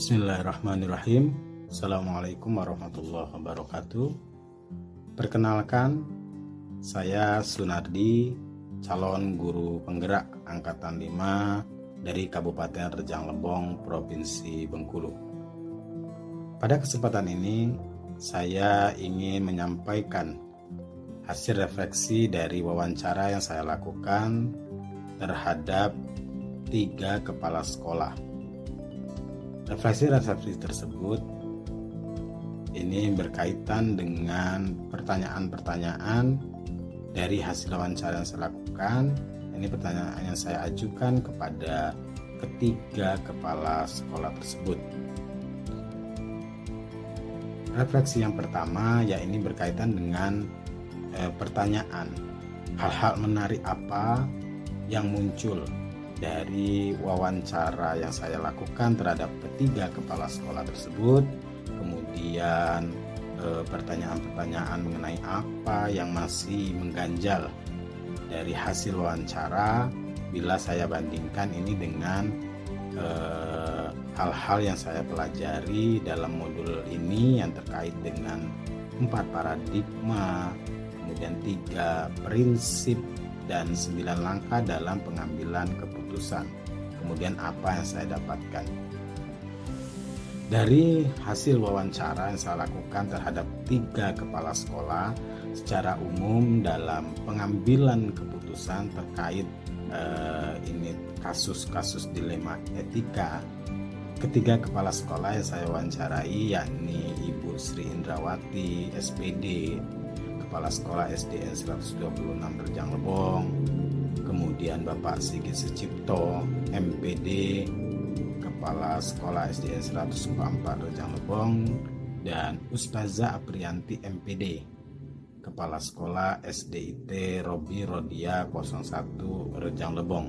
Bismillahirrahmanirrahim. Assalamualaikum warahmatullahi wabarakatuh. Perkenalkan, saya Sunardi, calon guru penggerak Angkatan 5 dari Kabupaten Rejang Lebong, Provinsi Bengkulu. Pada kesempatan ini, saya ingin menyampaikan hasil refleksi dari wawancara yang saya lakukan terhadap 3 kepala sekolah. Refleksi tersebut ini berkaitan dengan pertanyaan-pertanyaan dari hasil wawancara yang saya lakukan. Ini pertanyaan yang saya ajukan kepada ketiga kepala sekolah tersebut. Refleksi yang pertama ini berkaitan dengan pertanyaan hal-hal menarik apa yang muncul dari wawancara yang saya lakukan terhadap ketiga kepala sekolah tersebut. Kemudian pertanyaan-pertanyaan mengenai apa yang masih mengganjal dari hasil wawancara bila saya bandingkan ini dengan hal-hal yang saya pelajari dalam modul ini yang terkait dengan 4 paradigma, kemudian 3 prinsip dan 9 langkah dalam pengambilan keputusan. Kemudian apa yang saya dapatkan dari hasil wawancara yang saya lakukan terhadap 3 kepala sekolah secara umum dalam pengambilan keputusan terkait ini kasus-kasus dilema etika. Ketiga kepala sekolah yang saya wawancarai yakni Ibu Sri Indrawati, SPD, Kepala Sekolah SDN 126 Rejang Lebong, kemudian Bapak Sigit Sucipto, MPD, Kepala Sekolah SDN 144 Rejang Lebong, dan Ustazah Aprianti MPD, Kepala Sekolah SDIT Robi Rodia 01 Rejang Lebong.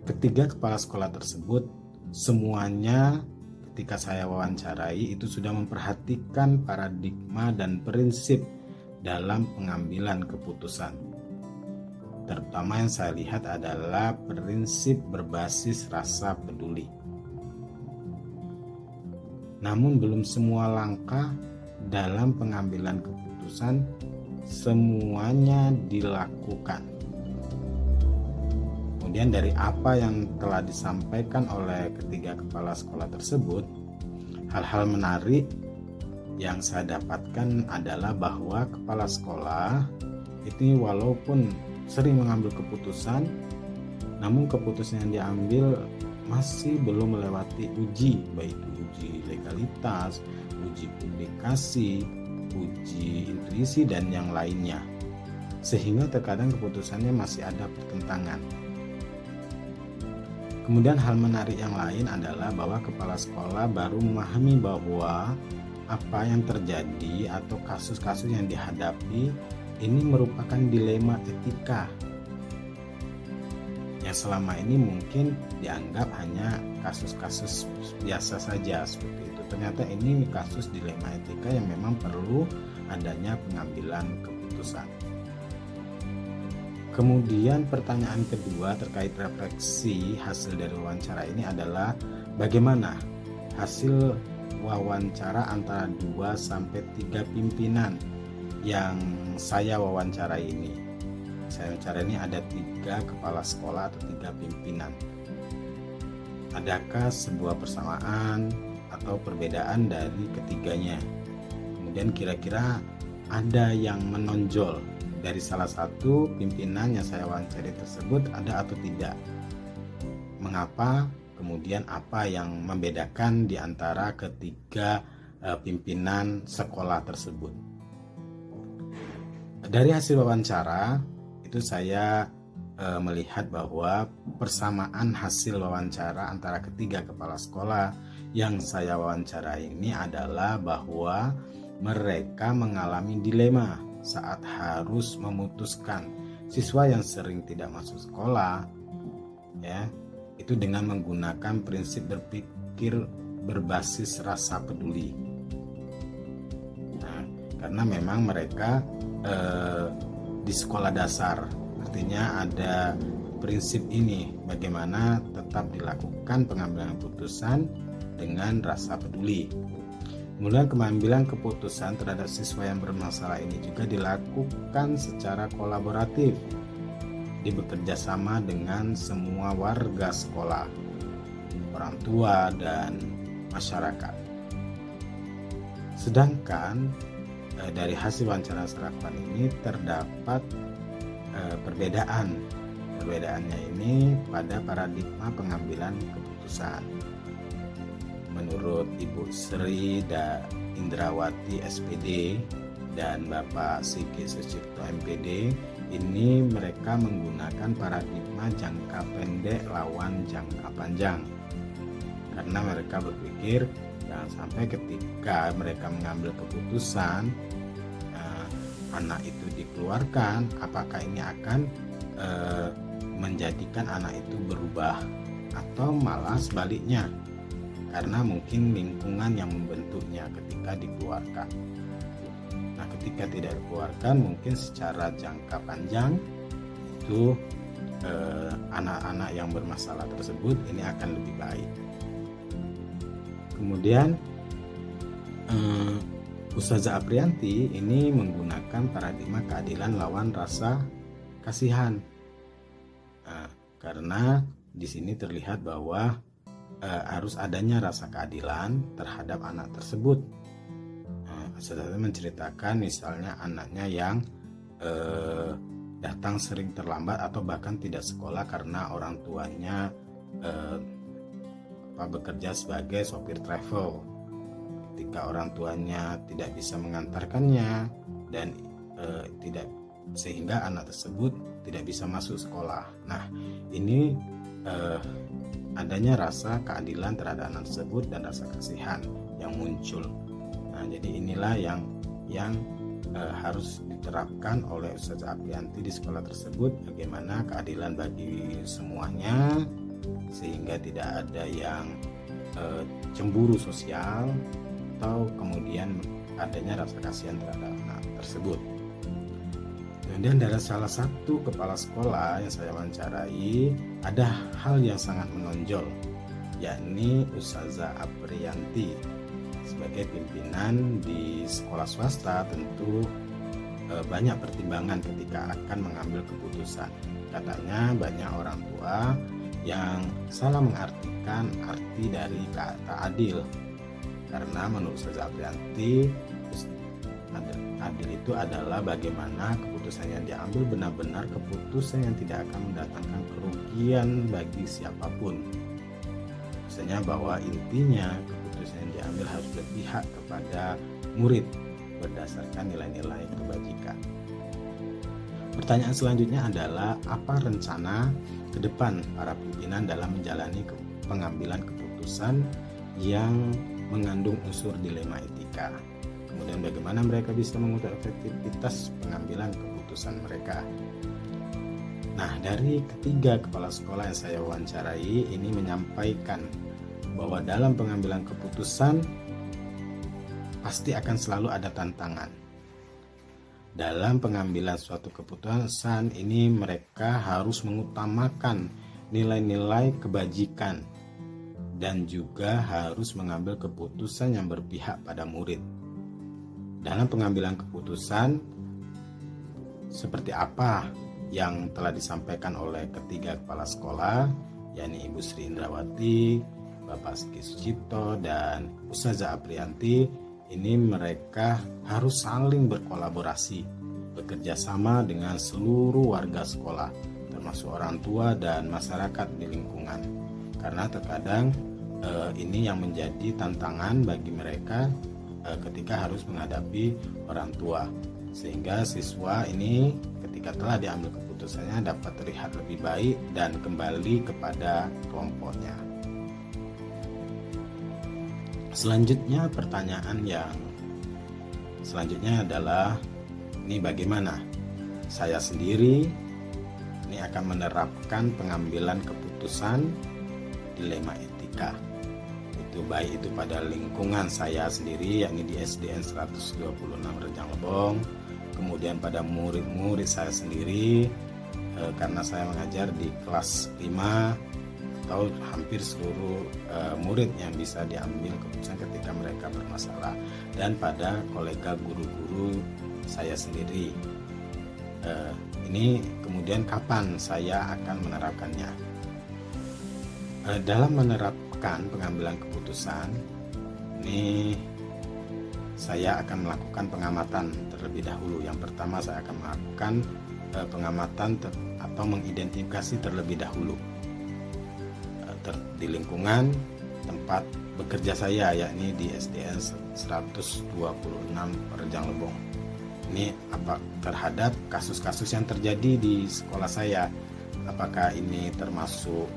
Ketiga kepala sekolah tersebut semuanya ketika saya wawancarai itu sudah memperhatikan paradigma dan prinsip dalam pengambilan keputusan. Terutama yang saya lihat adalah prinsip berbasis rasa peduli. Namun belum semua langkah dalam pengambilan keputusan semuanya dilakukan. Kemudian dari apa yang telah disampaikan oleh ketiga kepala sekolah tersebut, hal-hal menarik yang saya dapatkan adalah bahwa kepala sekolah itu walaupun sering mengambil keputusan, namun keputusan yang diambil masih belum melewati uji, baik itu uji legalitas, uji publikasi, uji intuisi, dan yang lainnya. Sehingga terkadang keputusannya masih ada pertentangan. Kemudian hal menarik yang lain adalah bahwa kepala sekolah baru memahami bahwa apa yang terjadi atau kasus-kasus yang dihadapi ini merupakan dilema etika yang selama ini mungkin dianggap hanya kasus-kasus biasa saja seperti itu. Ternyata ini kasus dilema etika yang memang perlu adanya pengambilan keputusan. Kemudian pertanyaan kedua terkait refleksi hasil dari wawancara ini adalah bagaimana hasil wawancara antara 2-3 pimpinan yang saya wawancarai ini. Saya wawancara ini ada 3 kepala sekolah atau 3 pimpinan. Adakah sebuah persamaan atau perbedaan dari ketiganya? Kemudian kira-kira ada yang menonjol dari salah satu pimpinan yang saya wawancari tersebut ada atau tidak? Mengapa? Kemudian apa yang membedakan di antara ketiga pimpinan sekolah tersebut? Dari hasil wawancara itu saya melihat bahwa persamaan hasil wawancara antara ketiga kepala sekolah yang saya wawancarai ini adalah bahwa mereka mengalami dilema saat harus memutuskan siswa yang sering tidak masuk sekolah, itu dengan menggunakan prinsip berpikir berbasis rasa peduli. Nah, karena memang mereka di sekolah dasar, artinya ada prinsip ini, bagaimana tetap dilakukan pengambilan keputusan dengan rasa peduli. Kemudian pengambilan keputusan terhadap siswa yang bermasalah ini juga dilakukan secara kolaboratif, bekerja sama dengan semua warga sekolah, orang tua, dan masyarakat. Sedangkan dari hasil wawancara serapan ini terdapat perbedaan. Perbedaannya ini pada paradigma pengambilan keputusan. Menurut Ibu Sri Indrawati SPD dan Bapak Sigit Sucipto MPD, ini mereka menggunakan paradigma jangka pendek lawan jangka panjang. Karena mereka berpikir jangan sampai ketika mereka mengambil keputusan anak itu dikeluarkan, apakah ini akan menjadikan anak itu berubah atau malah sebaliknya, karena mungkin lingkungan yang membentuknya ketika dikeluarkan. Nah, ketika tidak dikeluarkan, mungkin secara jangka panjang itu anak-anak yang bermasalah tersebut ini akan lebih baik. Kemudian Ustazah Aprianti ini menggunakan paradigma keadilan lawan rasa kasihan. Karena di sini terlihat bahwa harus adanya rasa keadilan terhadap anak tersebut. Ustazah menceritakan misalnya anaknya yang datang sering terlambat atau bahkan tidak sekolah karena orang tuanya bekerja sebagai sopir travel. Ketika orang tuanya tidak bisa mengantarkannya dan sehingga anak tersebut tidak bisa masuk sekolah. Nah, ini adanya rasa keadilan terhadap anak tersebut dan rasa kasihan yang muncul. Nah, jadi inilah yang harus diterapkan oleh Ustazah Aprianti di sekolah tersebut, bagaimana keadilan bagi semuanya sehingga tidak ada yang cemburu sosial atau kemudian adanya rasa kasihan terhadap anak tersebut. Kemudian dari salah satu kepala sekolah yang saya wawancarai, ada hal yang sangat menonjol, yakni Ustazah Aprianti sebagai pimpinan di sekolah swasta tentu banyak pertimbangan ketika akan mengambil keputusan. Katanya banyak orang tua yang salah mengartikan arti dari kata adil, karena menurut Ustazah Aprianti adil itu adalah bagaimana keputusan yang diambil benar-benar keputusan yang tidak akan mendatangkan kerugian bagi siapapun. Maksudnya bahwa intinya keputusan yang diambil harus berpihak kepada murid berdasarkan nilai-nilai kebajikan. Pertanyaan selanjutnya adalah apa rencana ke depan para pimpinan dalam menjalani pengambilan keputusan yang mengandung unsur dilema etika. Kemudian bagaimana mereka bisa mengukur efektivitas pengambilan keputusan mereka. Nah, dari ketiga kepala sekolah yang saya wawancarai ini menyampaikan bahwa dalam pengambilan keputusan pasti akan selalu ada tantangan. Dalam pengambilan suatu keputusan ini mereka harus mengutamakan nilai-nilai kebajikan dan juga harus mengambil keputusan yang berpihak pada murid. Dalam pengambilan keputusan seperti apa yang telah disampaikan oleh ketiga kepala sekolah, yakni Ibu Sri Indrawati, Bapak Sigit Sucipto, dan Ustazah Aprianti, ini mereka harus saling berkolaborasi, bekerja sama dengan seluruh warga sekolah, termasuk orang tua dan masyarakat di lingkungan. Karena terkadang ini yang menjadi tantangan bagi mereka ketika harus menghadapi orang tua, sehingga siswa ini ketika telah diambil keputusannya dapat terlihat lebih baik dan kembali kepada kelompoknya. Selanjutnya pertanyaan yang selanjutnya adalah ini bagaimana saya sendiri ini akan menerapkan pengambilan keputusan dilema etika. Baik itu pada lingkungan saya sendiri, yakni di SDN 126 Rejang Lebong, kemudian pada murid-murid saya sendiri, karena saya mengajar di kelas 5 atau hampir seluruh murid yang bisa diambil keputusan ketika mereka bermasalah, dan pada kolega guru-guru saya sendiri. Ini kemudian kapan saya akan menerapkannya? Dalam menerapkan pengambilan keputusan ini saya akan melakukan pengamatan terlebih dahulu. Yang pertama saya akan melakukan pengamatan atau mengidentifikasi terlebih dahulu di lingkungan tempat bekerja saya, yakni di SDN 126 Rejang Lebong. Ini apa terhadap kasus-kasus yang terjadi di sekolah saya, apakah ini termasuk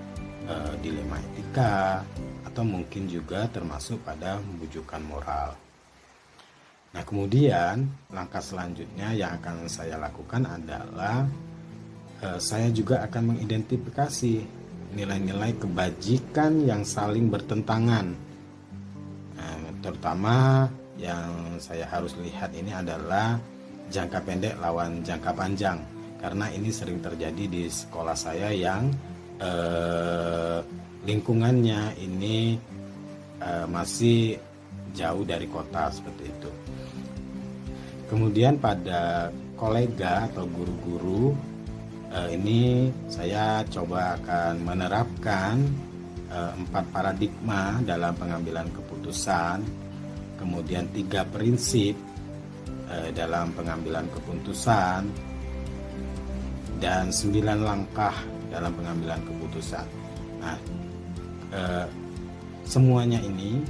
dilema etika atau mungkin juga termasuk pada membujukan moral. Nah, kemudian langkah selanjutnya yang akan saya lakukan adalah saya juga akan mengidentifikasi nilai-nilai kebajikan yang saling bertentangan. Nah, terutama yang saya harus lihat ini adalah jangka pendek lawan jangka panjang, karena ini sering terjadi di sekolah saya yang lingkungannya ini masih jauh dari kota seperti itu. Kemudian pada kolega atau guru-guru ini saya coba akan menerapkan 4 paradigma dalam pengambilan keputusan, kemudian 3 prinsip dalam pengambilan keputusan, dan 9 langkah dalam pengambilan keputusan. Nah, semuanya ini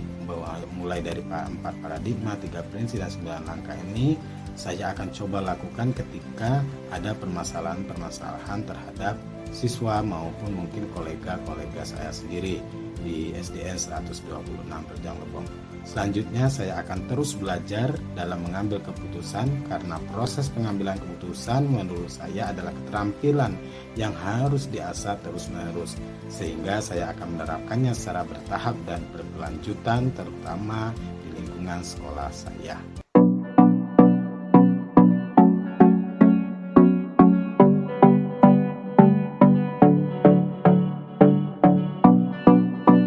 mulai dari 4 paradigma, 3 prinsip, dan 9 langkah ini saya akan coba lakukan ketika ada permasalahan terhadap siswa maupun mungkin kolega-kolega saya sendiri di SDN 126 Rejang Lebong. Selanjutnya saya akan terus belajar dalam mengambil keputusan, karena proses pengambilan keputusan menurut saya adalah keterampilan yang harus diasah terus-menerus, sehingga saya akan menerapkannya secara bertahap dan berkelanjutan, terutama di lingkungan sekolah saya.